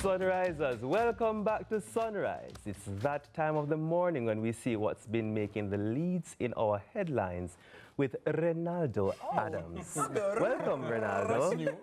Sunrisers, welcome back to Sunrise. It's that time of the morning when we see what's been making the leads in our headlines with Ronaldo Adams. Welcome, Ronaldo.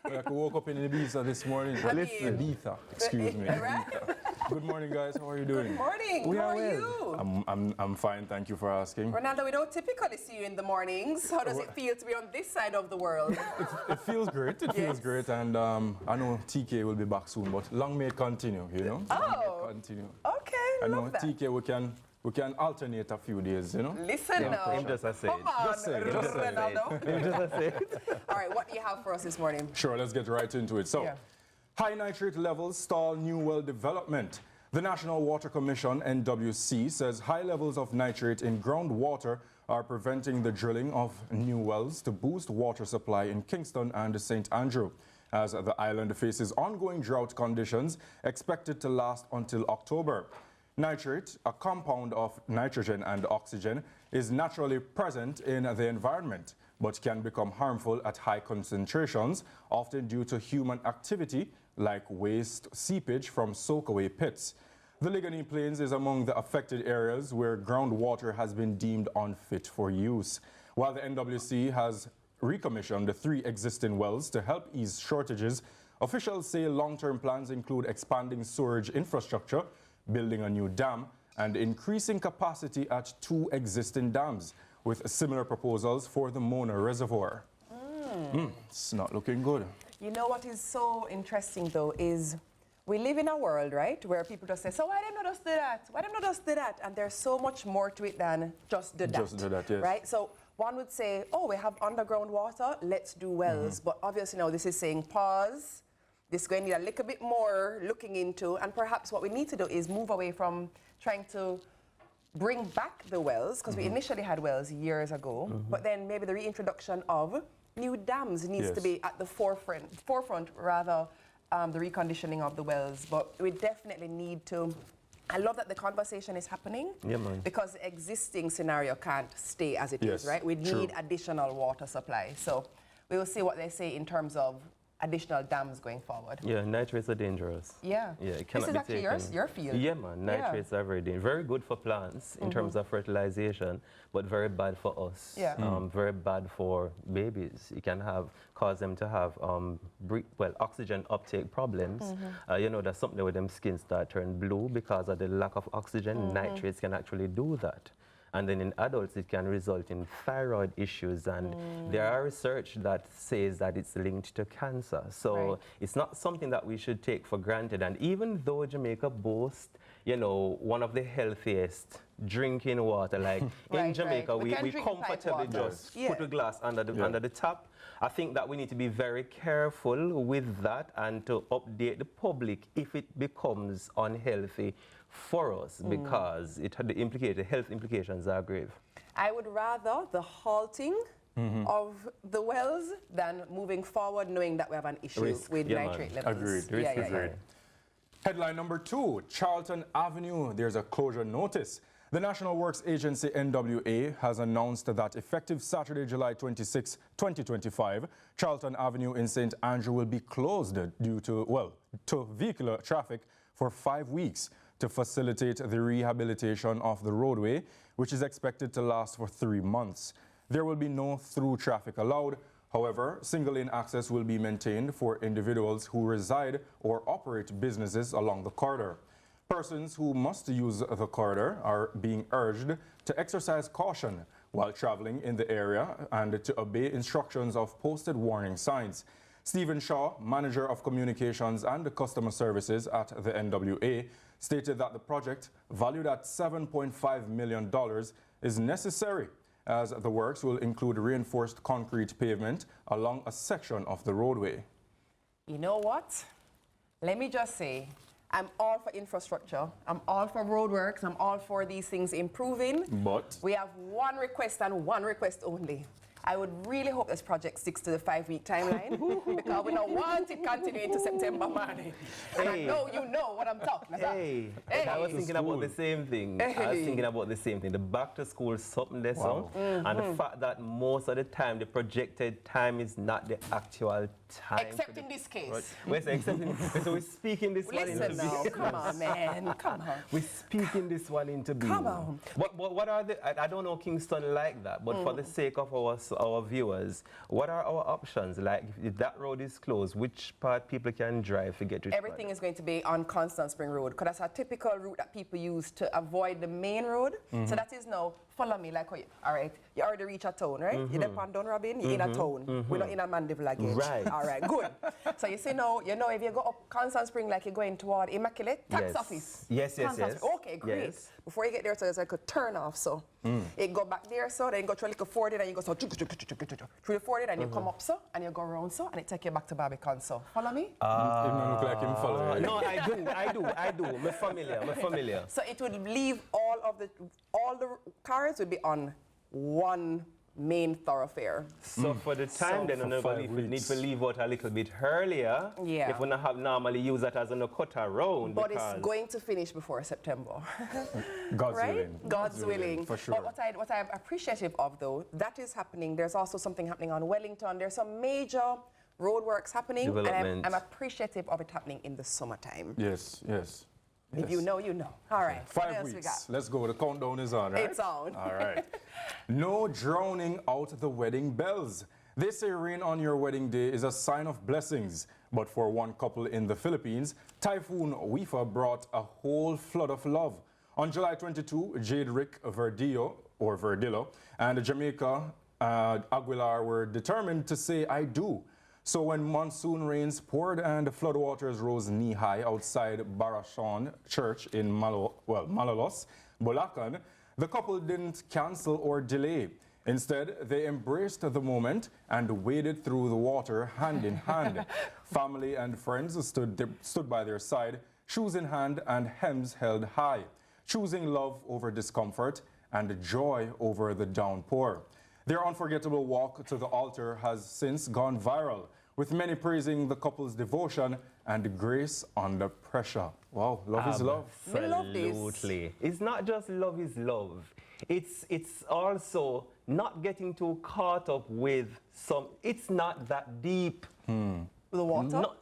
I woke up in Ibiza this morning. Listen. Ibiza, excuse me. Ibiza. Good morning, guys. How are you doing? Good morning. We How are are well. you? I'm fine. Thank you for asking. Ronaldo, we don't typically see you in the mornings. How does it feel to be on this side of the world? It feels great. It feels great, and I know TK will be back soon, but long may it continue. You know. Oh. Long may it continue. Okay, I know love that. TK. We can alternate a few days. You know. Listen now. Him just a say. Come on, Just say it, just say it. Ronaldo. Him just a say. All right, what do you have for us this morning? Sure. Let's get right into it. So, Yeah. high nitrate levels stall new well development. The National Water Commission, NWC, says high levels of nitrate in groundwater are preventing the drilling of new wells to boost water supply in Kingston and St. Andrew, as the island faces ongoing drought conditions expected to last until October. Nitrate, a compound of nitrogen and oxygen, is naturally present in the environment, but can become harmful at high concentrations, often due to human activity like waste seepage from soakaway pits. The Ligani Plains is among the affected areas where groundwater has been deemed unfit for use. While the NWC has recommissioned the 3 existing wells to help ease shortages, officials say long-term plans include expanding sewerage infrastructure, building a new dam, and increasing capacity at 2 existing dams, with similar proposals for the Mona Reservoir. It's not looking good. You know what is so interesting, though, is we live in a world, right, where people just say, so why didn't you just do that? Why didn't you just do that? And there's so much more to it than just do that. Just do that, yes. Right? So one would say, oh, we have underground water, let's do wells. But obviously now this is saying pause. This is going to need a little bit more looking into. And perhaps what we need to do is move away from trying to bring back the wells, because we initially had wells years ago, but then maybe the reintroduction of new dams needs to be at the forefront rather the reconditioning of the wells. But we definitely need to, I love that the conversation is happening, because the existing scenario can't stay as it is, right? We need additional water supply. So we will see what they say in terms of additional dams going forward. Yeah, nitrates are dangerous. Yeah. Yeah, it cannot this is be actually taken. your field. Yeah, man. Nitrates are very dangerous. Very good for plants in terms of fertilization, but very bad for us. Yeah. Very bad for babies. It can cause them to have oxygen uptake problems. You know, there's something where them skin start turn blue because of the lack of oxygen. Nitrates can actually do that. And then in adults, it can result in thyroid issues. And there are research that says that it's linked to cancer. So it's not something that we should take for granted. And even though Jamaica boasts, you know, one of the healthiest drinking water, like in Jamaica, we comfortably just put a glass under the tap. I think that we need to be very careful with that and to update the public if it becomes unhealthy for us, because the health implications are grave. I would rather the halting of the wells than moving forward knowing that we have an issue with nitrate levels. Agreed. Agreed. Headline number 2, Charlton Avenue, there's a closure notice. The National Works Agency, NWA, has announced that effective Saturday, July 26, 2025, Charlton Avenue in St. Andrew will be closed due to vehicular traffic for 5 weeks to facilitate the rehabilitation of the roadway, which is expected to last for 3 months. There will be no through traffic allowed. However, single-lane access will be maintained for individuals who reside or operate businesses along the corridor. Persons who must use the corridor are being urged to exercise caution while traveling in the area and to obey instructions of posted warning signs. Stephen Shaw, Manager of Communications and Customer Services at the NWA, stated that the project, valued at $7.5 million, is necessary, as the works will include reinforced concrete pavement along a section of the roadway. You know what? Let me just say, I'm all for infrastructure. I'm all for roadworks. I'm all for these things improving. But we have one request and one request only. I would really hope this project sticks to the 5-week timeline because we don't want it continuing to September, man. And I know you know what I'm talking about. I was thinking about the same thing. I was thinking about the same thing. The back to school something there, and the fact that most of the time the projected time is not the actual time. Except in this case. Right. So we're speaking this one into now, come on, man, come on. We're speaking this one into being. Come on. What are the? I don't know Kingston like that, but for the sake of our viewers, what are our options? Like if that road is closed, which part people can drive to get to? Everything is going to be on Constant Spring Road because that's a typical route that people use to avoid the main road. So that is now follow me like all right. You already reach a town, right? You're there on Robin, you're in a town. We're not in a Mandeville again. Right. All right, good. So you see now, if you go up Constant Spring like you're going toward Immaculate Tax Office. Yes. Okay, great. Yes. Before you get there, so there's like a turn off. So you go back there, so then you go through a little 40, then you go so through the 40, then you come up so, and you go around so, and it take you back to Barbican. So follow me? It don't look like him follow. No, I do. I'm familiar. So it would leave all the cars would be on one main thoroughfare. So for the time, then we need to leave out a little bit earlier. Yeah. If we not have normally use that as a cut around. But it's going to finish before September. God's right? willing. God's willing. For sure. But what I'm appreciative of, though, that is happening. There's also something happening on Wellington. There's some major roadworks happening. And I'm appreciative of it happening in the summertime. Yes. If you know, you know. All right. 5 weeks. Let's go. The countdown is on, right? It's on. All right. No drowning out the wedding bells. They say rain on your wedding day is a sign of blessings. But for one couple in the Philippines, Typhoon Wifa brought a whole flood of love. On July 22, Jade Rick Verdillo and Jamaica Aguilar were determined to say I do. So when monsoon rains poured and floodwaters rose knee-high outside Barashon Church in Malolos, Bulacan, the couple didn't cancel or delay. Instead, they embraced the moment and waded through the water hand in hand. Family and friends stood by their side, shoes in hand and hems held high, choosing love over discomfort and joy over the downpour. Their unforgettable walk to the altar has since gone viral, with many praising the couple's devotion and grace under pressure. Wow, love is love. We love this. Absolutely. It's not just love is love. It's also not getting too caught up with it's not that deep. The water? No.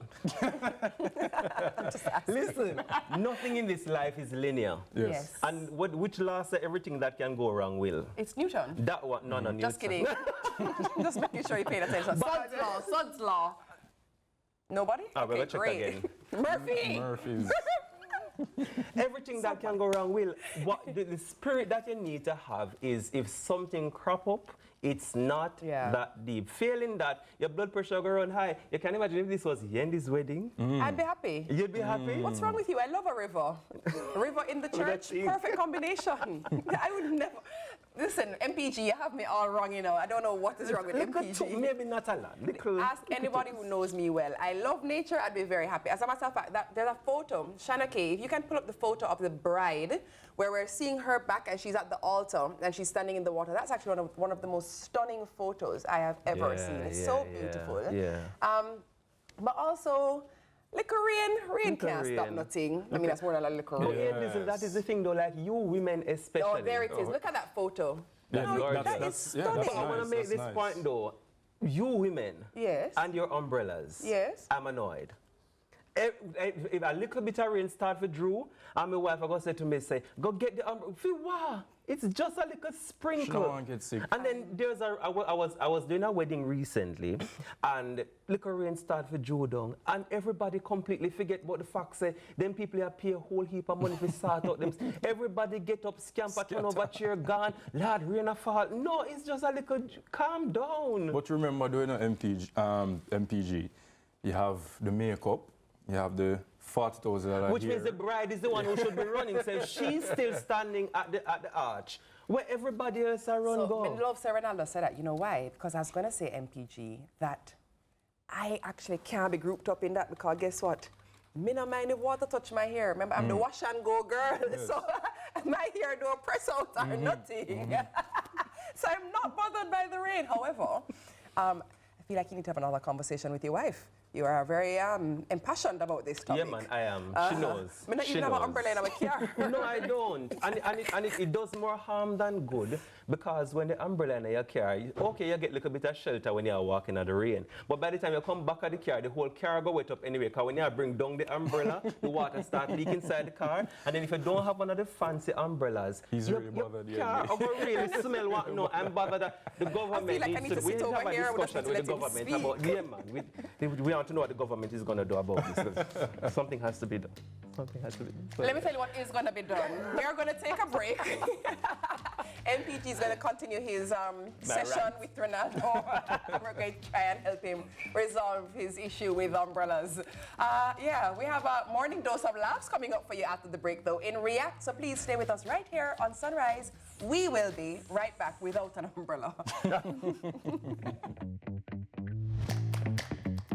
Listen, nothing in this life is linear. Yes. And which law says everything that can go wrong will? It's Newton. That one, no, Newton. Just kidding. Just making sure you paid attention. Sod's law. Nobody? We'll check again. Murphy's. Everything that can go wrong will. The spirit that you need to have is if something crop up, it's not that deep. Failing that, your blood pressure go run high. You can imagine if this was Yendi's wedding. I'd be happy. You'd be happy? What's wrong with you? I love a river. A river in the church, perfect combination. I would never. Listen, MPG, you have me all wrong, you know. I don't know what is wrong with MPG. Maybe not a lot. Ask anybody who knows me well. I love nature. I'd be very happy. As a matter of fact, there's a photo. Shanna K, if you can pull up the photo of the bride, where we're seeing her back and she's at the altar and she's standing in the water. That's actually one of the most stunning photos I have ever seen. It's so beautiful. But also, liquor rain can't stop nothing. I mean, that's more than a liquor rain. Yeah, listen, that is the thing though, like you women especially. Oh, there it is. Look at that photo. That is stunning. But I want to make this point though. You women and your umbrellas, I'm annoyed. If a little bit of rain start for Drew, and my wife I go say to me, go get the umbrella. Wow, it's just a little sprinkle. She don't want to get sick. And then there's I was doing a wedding recently, and little rain start for Drew down, and everybody completely forget about the fact say, them people have pay a whole heap of money to sort out them. Everybody get up, scamper, turn over chair, gone. Lord, rain a fall. No, it's just a little. Calm down. But remember, doing an MPG, you have the makeup. You have the 40,000. Which means the bride is the one who should be running. So she's still standing at the arch, where everybody else are run go. I love Sarah Ronaldo said that. You know why? Because I was going to say MPG, that I actually can't be grouped up in that because guess what? Me no mind if water touch my hair. Remember, I'm the wash and go girl. Yes. So my hair don't press out or nothing. So I'm not bothered by the rain. However, I feel like you need to have another conversation with your wife. You are very impassioned about this topic. Yeah, man, I am. She knows. I don't even have an umbrella in our car. No, I don't. And it does more harm than good, because when the umbrella in your car, okay, you get a little bit of shelter when you're walking in the rain. But by the time you come back at the car, the whole car go wet up anyway, because when you bring down the umbrella, the water starts leaking inside the car. And then if you don't have one of the fancy umbrellas, He's really bothered. Your car will really smell what? No, I'm bothered that the government I needs to sit over have a here discussion with the government about, yeah, man, we want to know what the government is going to do about this. Something has to be done. Something has to be done. Let me tell you what is going to be done. We are going to take a break. MPG is going to continue his session with Ronaldo. We're going to try and help him resolve his issue with umbrellas. Yeah, we have a morning dose of laughs coming up for you after the break, though, in React. So please stay with us right here on Sunrise. We will be right back without an umbrella.